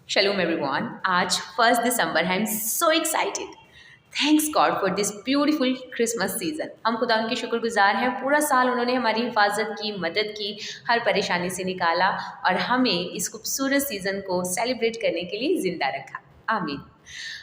Shalom everyone. आज 1 दिसंबर है. I am so excited. Thanks God for this beautiful Christmas season. हम खुदा उनके शुक्रगुजार हैं. पूरा साल उन्होंने हमारी हिफाजत की, मदद की, हर परेशानी से निकाला और हमें इस खूबसूरत सीज़न को सेलिब्रेट करने के लिए ज़िंदा रखा. आमीन.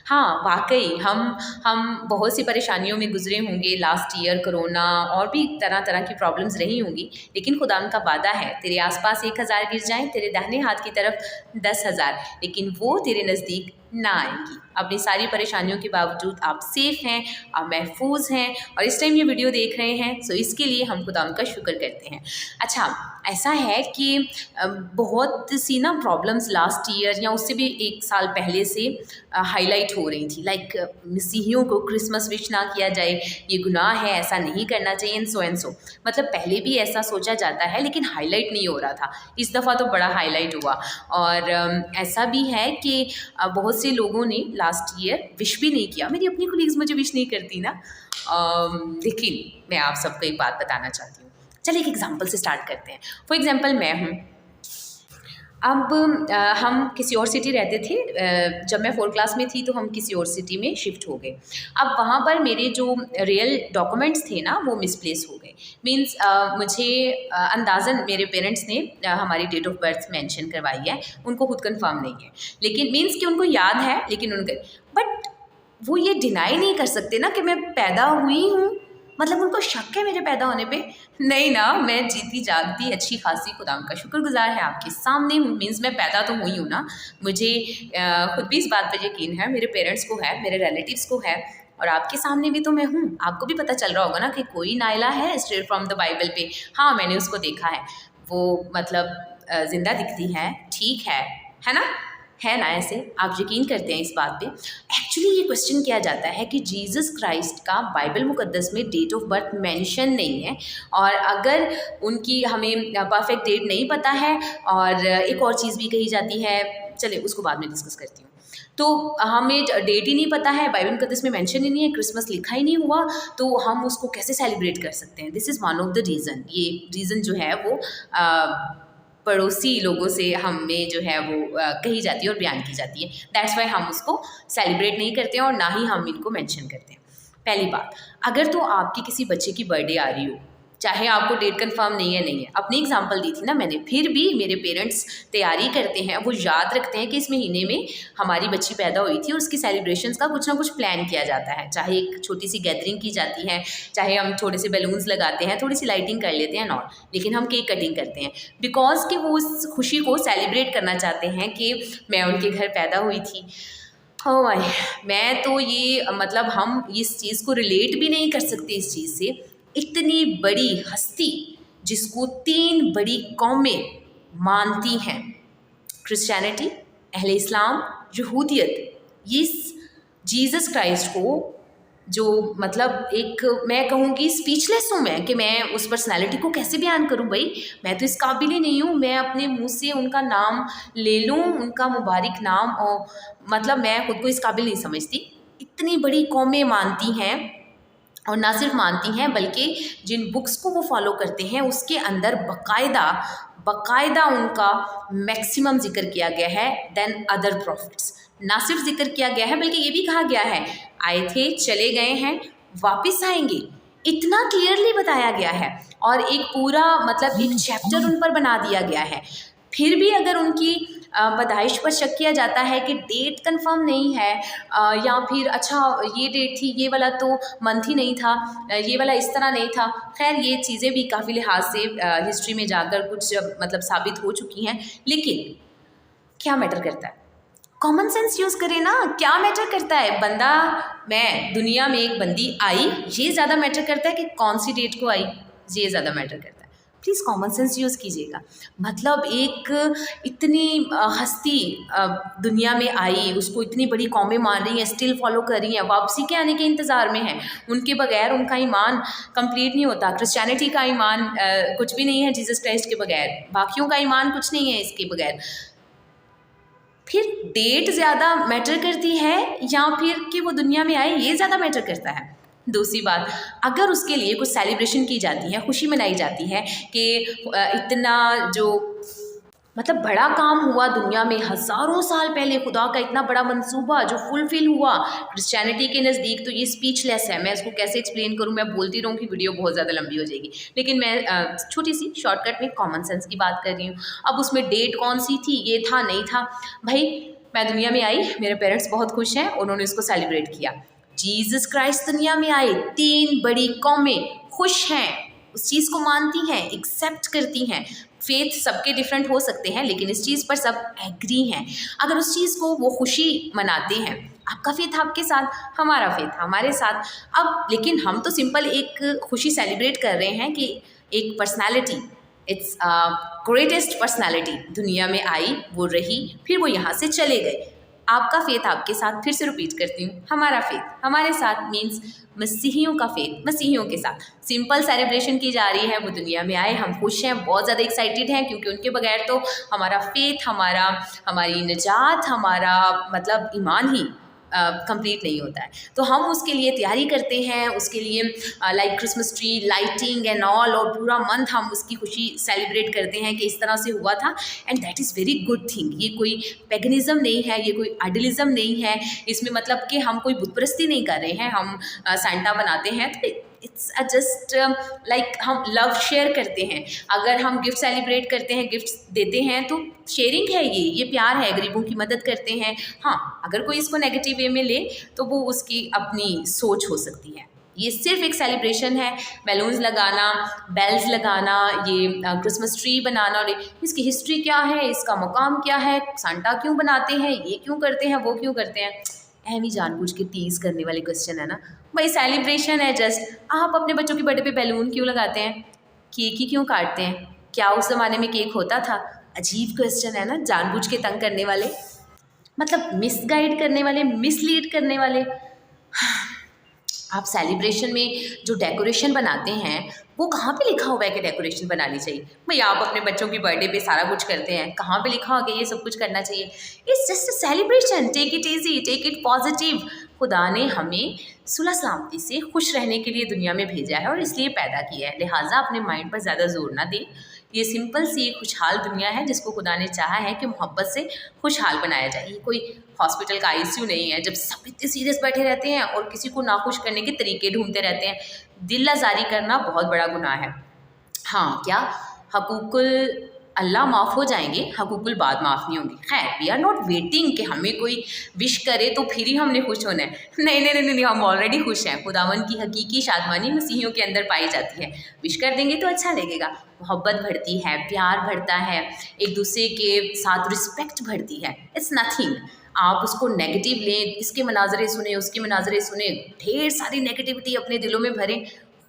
हाँ, वाक़ई हम बहुत सी परेशानियों में गुज़रे होंगे. लास्ट ईयर कोरोना और भी तरह तरह की प्रॉब्लम्स रही होंगी, लेकिन खुदा का वादा है, तेरे आसपास 1000 गिर जाएं, तेरे दाहिने हाथ की तरफ 10,000, लेकिन वो तेरे नज़दीक ना आएंगी. अपनी सारी परेशानियों के बावजूद आप सेफ़ हैं, आप महफूज हैं और इस टाइम ये वीडियो देख रहे हैं. सो इसके लिए हम खुदा का शुक्र करते हैं. अच्छा, ऐसा है कि बहुत सी ना प्रॉब्लम्स लास्ट ईयर या उससे भी 1 साल पहले से हाईलाइट हो रही थी. लाइक मसीहियों को क्रिसमस विश ना किया जाए, ये गुनाह है, ऐसा नहीं करना चाहिए, एंड सो. मतलब पहले भी ऐसा सोचा जाता है, लेकिन हाईलाइट नहीं हो रहा था. इस दफ़ा तो बड़ा हाईलाइट हुआ. और ऐसा भी है कि बहुत से लोगों ने लास्ट ईयर विश भी नहीं किया. मेरी अपनी कोलीग्स मुझे विश नहीं करती ना. लेकिन मैं आप सबको एक बात बताना चाहती हूँ. चलिए एक एग्जाम्पल से स्टार्ट करते हैं. फॉर एग्जाम्पल मैं हूँ. अब हम किसी और सिटी रहते थे. जब मैं 4th क्लास में थी तो हम किसी और सिटी में शिफ्ट हो गए. अब वहाँ पर मेरे जो रियल डॉक्यूमेंट्स थे ना, वो मिसप्लेस हो गए. मीन्स मुझे अंदाज़न मेरे पेरेंट्स ने हमारी डेट ऑफ बर्थ मेंशन करवाई है. उनको खुद कंफर्म नहीं है, लेकिन मीन्स कि उनको याद है, लेकिन उनके बट वो ये डिनाई नहीं कर सकते ना कि मैं पैदा हुई हूँ. मतलब उनको शक है मेरे पैदा होने पे. नहीं ना, मैं जीती जागती अच्छी खासी खुदा का शुक्रगुजार है, आपके सामने हूँ. मीन्स मैं पैदा तो हुई हूँ ना. मुझे खुद भी इस बात पर यकीन है, मेरे पेरेंट्स को है, मेरे रिलेटिव्स को है, और आपके सामने भी तो मैं हूँ. आपको भी पता चल रहा होगा ना कि कोई नायला है स्ट्रेट फ्रॉम द बाइबल पे. हाँ, मैंने उसको देखा है. वो मतलब ज़िंदा दिखती है, ठीक है ना? है ना? ऐसे आप यकीन करते हैं इस बात पे. एक्चुअली ये क्वेश्चन किया जाता है कि जीसस क्राइस्ट का बाइबल मुकद्दस में डेट ऑफ बर्थ मेंशन नहीं है, और अगर उनकी हमें परफेक्ट डेट नहीं पता है, और एक और चीज़ भी कही जाती है, चलिए उसको बाद में डिस्कस करती हूँ. तो हमें डेट ही नहीं पता है, बाइबल मुकद्दस में मेंशन ही नहीं है, क्रिसमस लिखा ही नहीं हुआ, तो हम उसको कैसे सेलिब्रेट कर सकते हैं? This is one of the reason. ये रीज़न जो है वो पड़ोसी लोगों से हमें जो है वो कही जाती है और बयान की जाती है. दैट्स वाई हम उसको सेलिब्रेट नहीं करते हैं और ना ही हम इनको मेंशन करते हैं. पहली बात, अगर तो आपकी किसी बच्चे की बर्थडे आ रही हो, चाहे आपको डेट कंफर्म नहीं है, अपनी एग्जांपल दी थी ना मैंने, फिर भी मेरे पेरेंट्स तैयारी करते हैं, वो याद रखते हैं कि इस महीने में हमारी बच्ची पैदा हुई थी और उसकी सेलिब्रेशंस का कुछ ना कुछ प्लान किया जाता है. चाहे एक छोटी सी गैदरिंग की जाती है, चाहे हम थोड़े से बैलून्स लगाते हैं, थोड़ी सी लाइटिंग कर लेते हैं और, लेकिन हम केक कटिंग करते हैं बिकॉज कि वो उस खुशी को सेलिब्रेट करना चाहते हैं कि मैं उनके घर पैदा हुई थी. ओह माय, मैं तो ये मतलब हम इस चीज़ को रिलेट भी नहीं कर सकते इस चीज़ से. इतनी बड़ी हस्ती जिसको 3 बड़ी कौमें मानती हैं, क्रिश्चियनिटी, अहले इस्लाम, यहूदियत, ये जीसस क्राइस्ट को जो मतलब एक मैं कहूँगी स्पीचलेस हूँ मैं कि मैं उस पर्सनालिटी को कैसे बयान करूँ. भाई मैं तो इस काबिल ही नहीं हूँ, मैं अपने मुंह से उनका नाम ले लूँ, उनका मुबारक नाम, और मतलब मैं खुद को इस काबिल नहीं समझती. इतनी बड़ी कौमें मानती हैं, और ना सिर्फ मानती हैं बल्कि जिन बुक्स को वो फॉलो करते हैं उसके अंदर बाकायदा उनका मैक्सिमम जिक्र किया गया है देन अदर प्रॉफिट्स. ना सिर्फ जिक्र किया गया है बल्कि ये भी कहा गया है, आए थे, चले गए हैं, वापस आएंगे. इतना क्लियरली बताया गया है, और एक पूरा मतलब एक चैप्टर उन पर बना दिया गया है. फिर भी अगर उनकी पैदाइश पर शक किया जाता है कि डेट कंफर्म नहीं है, या फिर अच्छा ये डेट थी, ये वाला तो मंथ ही नहीं था, ये वाला इस तरह नहीं था. खैर ये चीज़ें भी काफ़ी लिहाज से हिस्ट्री में जाकर कुछ मतलब साबित हो चुकी हैं, लेकिन क्या मैटर करता है? कॉमन सेंस यूज़ करें ना. क्या मैटर करता है? बंदा, मैं दुनिया में एक बंदी आई, ये ज़्यादा मैटर करता है कि कौन सी डेट को आई, ये ज़्यादा मैटर करता है. प्लीज़ कॉमन सेंस यूज़ कीजिएगा. मतलब एक इतनी हस्ती दुनिया में आई, उसको इतनी बड़ी कौमें मान रही हैं, स्टिल फॉलो कर रही हैं, वापसी के आने के इंतज़ार में हैं. उनके बगैर उनका ईमान कंप्लीट नहीं होता. क्रिश्चियनिटी का ईमान कुछ भी नहीं है जीसस क्राइस्ट के बगैर, बाकियों का ईमान कुछ नहीं है इसके बगैर. फिर डेट ज़्यादा मैटर करती है या फिर कि वो दुनिया में आए, ये ज़्यादा मैटर करता है. दूसरी बात, अगर उसके लिए कुछ सेलिब्रेशन की जाती है, खुशी मनाई जाती है कि इतना जो मतलब बड़ा काम हुआ दुनिया में हज़ारों साल पहले, खुदा का इतना बड़ा मंसूबा जो फुलफिल हुआ क्रिश्चियनिटी के नज़दीक। तो ये स्पीचलेस है, मैं इसको कैसे एक्सप्लेन करूँ, मैं बोलती रहूँ कि वीडियो बहुत ज़्यादा लंबी हो जाएगी। लेकिन मैं छोटी सी शॉर्टकट में कॉमन सेंस की बात कर रही हूँ। अब उसमें डेट कौन सी थी, ये था नहीं था, भाई मैं दुनिया में आई, मेरे पेरेंट्स बहुत खुश हैं, उन्होंने इसको सेलिब्रेट किया। जीसस क्राइस्ट दुनिया में आए, 3 बड़ी कौमें खुश हैं, उस चीज़ को मानती हैं, एक्सेप्ट करती हैं। फेथ सबके डिफरेंट हो सकते हैं, लेकिन इस चीज़ पर सब एग्री हैं। अगर उस चीज़ को वो खुशी मनाते हैं, आपका फेथ आपके साथ, हमारा फेथ हमारे साथ। अब लेकिन हम तो सिंपल एक खुशी सेलिब्रेट कर रहे हैं कि एक पर्सनालिटी, इट्स ग्रेटेस्ट पर्सनालिटी दुनिया में आई, वो रही, फिर वो यहाँ से चले गए। आपका फेथ आपके साथ, फिर से रिपीट करती हूँ, हमारा फेथ हमारे साथ मीन्स मसीहियों का फेथ मसीहियों के साथ। सिंपल सेलिब्रेशन की जा रही है, वो दुनिया में आए, हम खुश हैं, बहुत ज़्यादा एक्साइटेड हैं, क्योंकि उनके बगैर तो हमारा फेथ, हमारी निजात, हमारा मतलब ईमान ही कंप्लीट नहीं होता है। तो हम उसके लिए तैयारी करते हैं, उसके लिए like Christmas tree lighting and all, और पूरा मंथ हम उसकी खुशी सेलिब्रेट करते हैं कि इस तरह से हुआ था। And that is very good thing. ये कोई पैगनिज़म नहीं है, ये कोई आइडलिज़म नहीं है, इसमें मतलब कि हम कोई बुत परस्ती नहीं कर रहे हैं। हम सांता बनाते हैं तो इट्स जस्ट लाइक हम लव शेयर करते हैं। अगर हम गिफ्ट सेलिब्रेट करते हैं, गिफ्ट देते हैं, तो शेयरिंग है, ये प्यार है, गरीबों की मदद करते हैं। हाँ, अगर कोई इसको नेगेटिव वे में ले तो वो उसकी अपनी सोच हो सकती है। ये सिर्फ एक सेलिब्रेशन है, बैलून्स लगाना, बेल्स लगाना, ये क्रिसमस ट्री बनाना, और इसकी हिस्ट्री क्या है, इसका मकाम क्या है, सांता क्यों बनाते हैं, ये क्यों करते हैं, वो क्यों करते हैं, ही जानबूझ के टीज करने वाले क्वेश्चन है ना भाई। सेलिब्रेशन है जस्ट। आप अपने बच्चों के बर्थडे पे बैलून क्यों लगाते हैं, केक ही क्यों काटते हैं, क्या उस ज़माने में केक होता था? अजीब क्वेश्चन है ना, जानबूझ के तंग करने वाले, मतलब मिसगाइड करने वाले, मिसलीड करने वाले। आप सेलिब्रेशन में जो डेकोरेशन बनाते हैं, वो कहाँ पे लिखा हुआ है कि डेकोरेशन बनानी चाहिए? भाई आप अपने बच्चों की बर्थडे पे सारा कुछ करते हैं, कहाँ पे लिखा हुआ कि ये सब कुछ करना चाहिए? It's just a celebration, take it easy, take it positive. खुदा ने हमें सुलह सलामती से खुश रहने के लिए दुनिया में भेजा है और इसलिए पैदा किया है, लिहाजा अपने माइंड पर ज़्यादा जोर ना दें। ये सिंपल सी खुशहाल दुनिया है जिसको खुदा ने चाहा है कि मोहब्बत से खुशहाल बनाया जाए। ये कोई हॉस्पिटल का आईसीयू नहीं है जब सब इतने सीरियस बैठे रहते हैं और किसी को नाखुश करने के तरीके ढूंढते रहते हैं। दिल आज़ारी करना बहुत बड़ा गुनाह है। हाँ, क्या हकूकुल अल्लाह माफ़ हो जाएंगे, हकूकुल बाद माफ़ नहीं होंगे। खैर, वी आर नॉट वेटिंग कि हमें कोई विश करे तो फिर ही हमने खुश होना है। नहीं नहीं नहीं नहीं, हम ऑलरेडी खुश हैं। खुदावन की हकीकी शादमानी मसीहियों के अंदर पाई जाती है। विश कर देंगे तो अच्छा लगेगा, मोहब्बत बढ़ती है, प्यार बढ़ता है, एक दूसरे के साथ रिस्पेक्ट बढ़ती है। It's nothing. आप उसको नेगेटिव लें, इसके मनाजरे सुने, उसके मनाजरे सुने, ढेर सारी नेगेटिविटी अपने दिलों में भरें,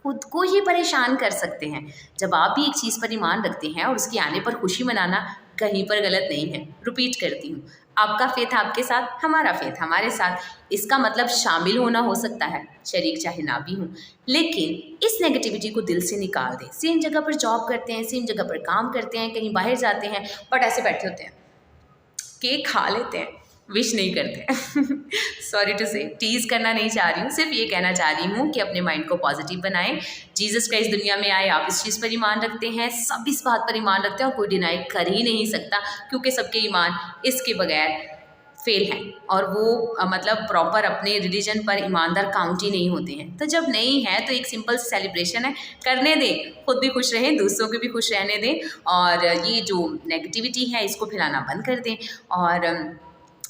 खुद को ही परेशान कर सकते हैं। जब आप भी एक चीज़ पर ईमान रखते हैं और उसके आने पर खुशी मनाना कहीं पर गलत नहीं है। रिपीट करती हूँ, आपका फेथ आपके साथ, हमारा फेथ हमारे साथ। इसका मतलब शामिल होना हो सकता है, शरीक चाहे ना भी हूँ, लेकिन इस नेगेटिविटी को दिल से निकाल दें। सेम जगह पर जॉब करते हैं, सेम जगह पर काम करते हैं, कहीं बाहर जाते हैं, बट ऐसे बैठे होते हैं, केक खा लेते हैं, विश नहीं करते। सॉरी टू से, टीज़ करना नहीं चाह रही हूँ, सिर्फ ये कहना चाह रही हूँ कि अपने माइंड को पॉजिटिव बनाएं। जीसस क्राइस्ट दुनिया में आए, आप इस चीज़ पर ईमान रखते हैं, सब इस बात पर ईमान रखते हैं और कोई डिनाई कर ही नहीं सकता, क्योंकि सबके ईमान इसके बगैर फेल हैं और वो मतलब प्रॉपर अपने रिलीजन पर ईमानदार काउंट ही नहीं होते हैं। तो जब नहीं है तो एक सिंपल सेलिब्रेशन है, करने दें, खुद भी खुश रहें, दूसरों को भी खुश रहने दें, और ये जो नेगेटिविटी है इसको फैलाना बंद कर दें। और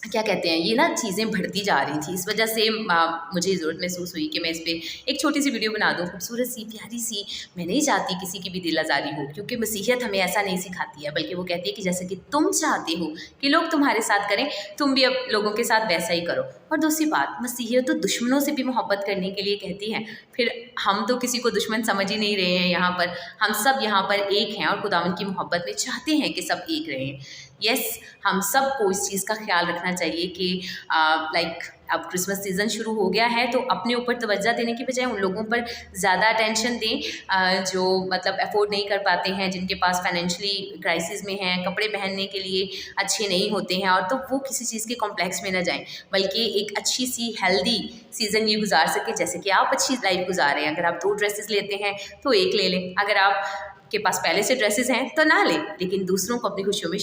क्या कहते हैं, ये ना चीज़ें बढ़ती जा रही थी, इस वजह से मुझे ज़रूरत महसूस हुई कि मैं इस पर एक छोटी सी वीडियो बना दूँ, खूबसूरत सी, प्यारी सी। मैं नहीं चाहती किसी की भी दिल आज़ारी हो, क्योंकि मसीहत हमें ऐसा नहीं सिखाती है, बल्कि वो कहती है कि जैसे कि तुम चाहते हो कि लोग तुम्हारे साथ करें, तुम भी अब लोगों के साथ वैसा ही करो। और दूसरी बात, मसीहत तो दुश्मनों से भी मोहब्बत करने के लिए कहती है। फिर हम तो किसी को दुश्मन समझ ही नहीं रहे हैं, यहाँ पर हम सब यहाँ पर एक हैं और खुदावन की मोहब्बत में चाहते हैं कि सब एक रहें। यस, हम सबको इस चीज़ का ख्याल रखना चाहिए कि लाइक अब क्रिसमस सीज़न शुरू हो गया है, तो अपने ऊपर तवज्जो देने की बजाय उन लोगों पर ज़्यादा अटेंशन दें जो मतलब अफोर्ड नहीं कर पाते हैं, जिनके पास फाइनेंशियली क्राइसिस में हैं, कपड़े पहनने के लिए अच्छे नहीं होते हैं, और तो वो किसी चीज़ के कॉम्प्लेक्स में ना जाएं, बल्कि एक अच्छी सी हेल्दी सीज़न ये गुजार सके, जैसे कि आप अच्छी लाइफ गुजारें। अगर आप 2 ड्रेसेस लेते हैं तो एक ले लें, अगर आप के पास पहले से ड्रेसेस हैं तो ना लें, लेकिन दूसरों को अपनी खुशियों में